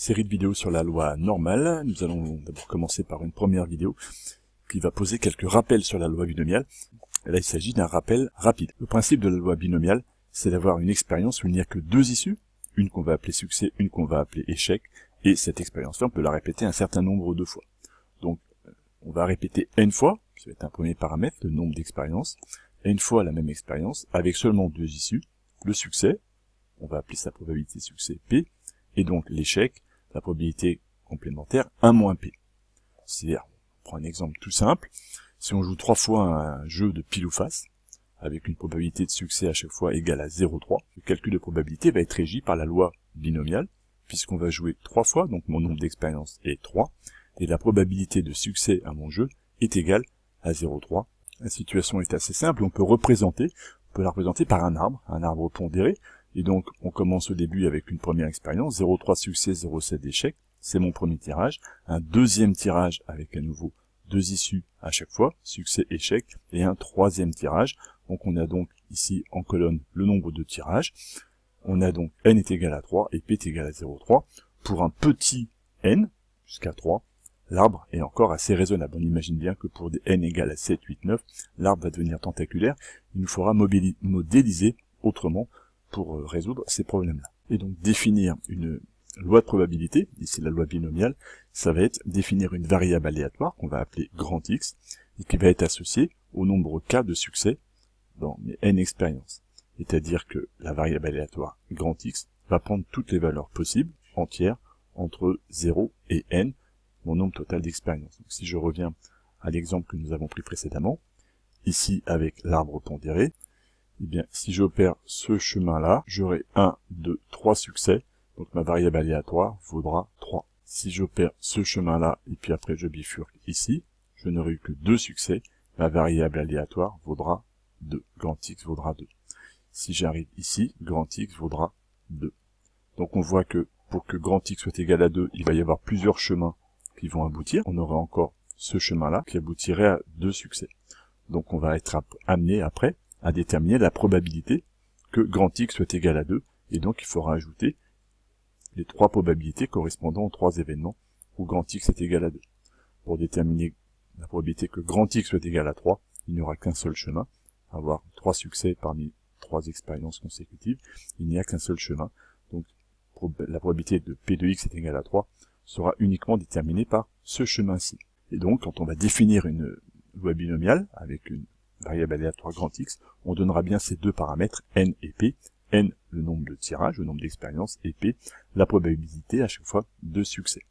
Série de vidéos sur la loi normale. Nous allons d'abord commencer par une première vidéo qui va poser quelques rappels sur la loi binomiale. Et là, il s'agit d'un rappel rapide. Le principe de la loi binomiale, c'est d'avoir une expérience où il n'y a que deux issues, une qu'on va appeler succès, une qu'on va appeler échec, et cette expérience-là, on peut la répéter un certain nombre de fois. Donc, on va répéter n fois, ça va être un premier paramètre, le nombre d'expériences, n fois la même expérience, avec seulement deux issues, le succès, on va appeler sa probabilité de succès P, et donc l'échec, la probabilité complémentaire 1 moins P. C'est-à-dire, on prend un exemple tout simple, si on joue 3 fois un jeu de pile ou face, avec une probabilité de succès à chaque fois égale à 0,3, le calcul de probabilité va être régi par la loi binomiale, puisqu'on va jouer 3 fois, donc mon nombre d'expériences est 3, et la probabilité de succès à mon jeu est égale à 0,3. La situation est assez simple, on peut la représenter par un arbre pondéré, et donc on commence au début avec une première expérience, 0,3 succès, 0,7 échec, c'est mon premier tirage, un deuxième tirage avec à nouveau deux issues à chaque fois, succès, échec, et un troisième tirage. Donc on a donc ici en colonne le nombre de tirages. On a donc n est égal à 3 et p est égal à 0,3. Pour un petit n, jusqu'à 3, l'arbre est encore assez raisonnable. On imagine bien que pour des n égale à 7, 8, 9, l'arbre va devenir tentaculaire. Il nous faudra modéliser autrement pour résoudre ces problèmes-là. Et donc définir une loi de probabilité, ici la loi binomiale, ça va être définir une variable aléatoire qu'on va appeler grand X, et qui va être associée au nombre k de succès dans mes n expériences. C'est-à-dire que la variable aléatoire grand X va prendre toutes les valeurs possibles, entières, entre 0 et n, mon nombre total d'expériences. Donc si je reviens à l'exemple que nous avons pris précédemment, ici avec l'arbre pondéré, eh bien, si j'opère ce chemin-là, j'aurai 1, 2, 3 succès, donc ma variable aléatoire vaudra 3. Si j'opère ce chemin-là, et puis après je bifurque ici, je n'aurai eu que 2 succès, ma variable aléatoire vaudra 2, grand X vaudra 2. Si j'arrive ici, grand X vaudra 2. Donc on voit que pour que grand X soit égal à 2, il va y avoir plusieurs chemins qui vont aboutir. On aura encore ce chemin-là qui aboutirait à 2 succès. Donc on va être amené après à déterminer la probabilité que grand X soit égal à 2, et donc il faudra ajouter les 3 probabilités correspondant aux 3 événements où grand X est égal à 2. Pour déterminer la probabilité que grand X soit égal à 3, il n'y aura qu'un seul chemin, avoir 3 succès parmi 3 expériences consécutives, il n'y a qu'un seul chemin, donc la probabilité de P de X est égale à 3 sera uniquement déterminée par ce chemin-ci. Et donc quand on va définir une loi binomiale avec une variable aléatoire grand X, on donnera bien ces deux paramètres, n et p, n le nombre de tirages, le nombre d'expériences, et p la probabilité à chaque fois de succès.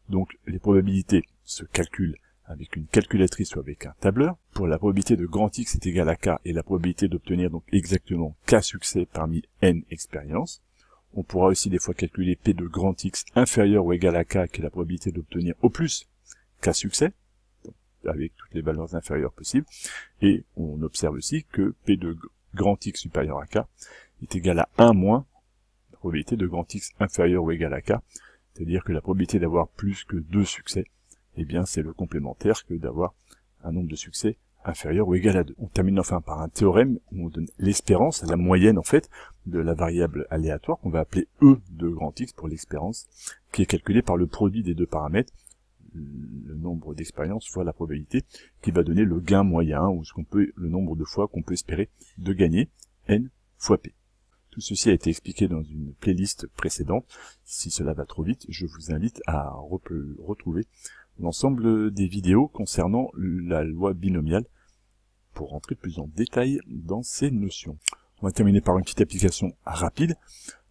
Donc les probabilités se calculent avec une calculatrice ou avec un tableur. Pour la probabilité de grand X est égale à k et la probabilité d'obtenir donc exactement k succès parmi n expériences. On pourra aussi des fois calculer p de grand X inférieur ou égal à k, qui est la probabilité d'obtenir au plus k succès, avec toutes les valeurs inférieures possibles, et on observe aussi que P de grand X supérieur à K est égal à 1 moins la probabilité de grand X inférieur ou égal à K, c'est-à-dire que la probabilité d'avoir plus que 2 succès, eh bien c'est le complémentaire que d'avoir un nombre de succès inférieur ou égal à 2. On termine enfin par un théorème où on donne l'espérance, la moyenne en fait, de la variable aléatoire qu'on va appeler E de grand X pour l'espérance, qui est calculée par le produit des deux paramètres, le nombre d'expériences fois la probabilité, qui va donner le gain moyen, ou le nombre de fois qu'on peut espérer de gagner, n fois p. Tout ceci a été expliqué dans une playlist précédente. Si cela va trop vite, je vous invite à retrouver l'ensemble des vidéos concernant la loi binomiale pour rentrer plus en détail dans ces notions. On va terminer par une petite application rapide.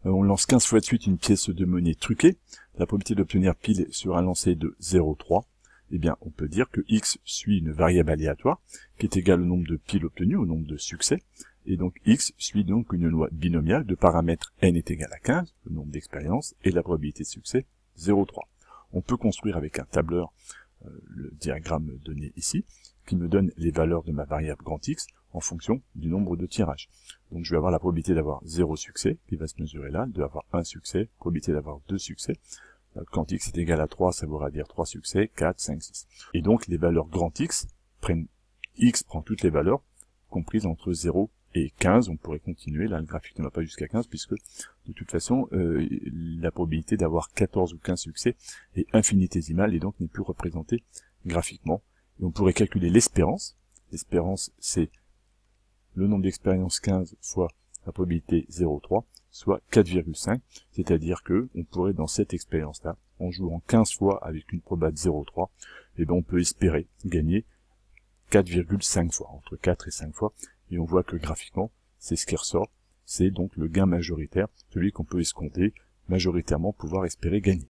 On lance 15 fois de suite une pièce de monnaie truquée. La probabilité d'obtenir pile sur un lancer de 0,3. Eh bien, on peut dire que x suit une variable aléatoire, qui est égale au nombre de piles obtenues, au nombre de succès. Et donc, x suit donc une loi binomiale de paramètres n est égal à 15, le nombre d'expériences, et la probabilité de succès, 0,3. On peut construire avec un tableur le diagramme donné ici, qui me donne les valeurs de ma variable grand X en fonction du nombre de tirages. Donc je vais avoir la probabilité d'avoir 0 succès, qui va se mesurer là, d'avoir 1 succès, probabilité d'avoir 2 succès. Quand X est égal à 3, ça voudra dire 3 succès, 4, 5, 6. Et donc les valeurs grand X X prend toutes les valeurs comprises entre 0 et Et 15, on pourrait continuer, là le graphique ne va pas jusqu'à 15, puisque de toute façon, la probabilité d'avoir 14 ou 15 succès est infinitésimale, et donc n'est plus représentée graphiquement. Et on pourrait calculer l'espérance. L'espérance, c'est le nombre d'expériences 15 fois la probabilité 0,3, soit 4,5, c'est-à-dire que on pourrait dans cette expérience-là, en jouant 15 fois avec une proba de 0,3, eh ben on peut espérer gagner 4,5 fois, entre 4 et 5 fois, et on voit que graphiquement, c'est ce qui ressort, c'est donc le gain majoritaire, celui qu'on peut escompter, majoritairement pouvoir espérer gagner.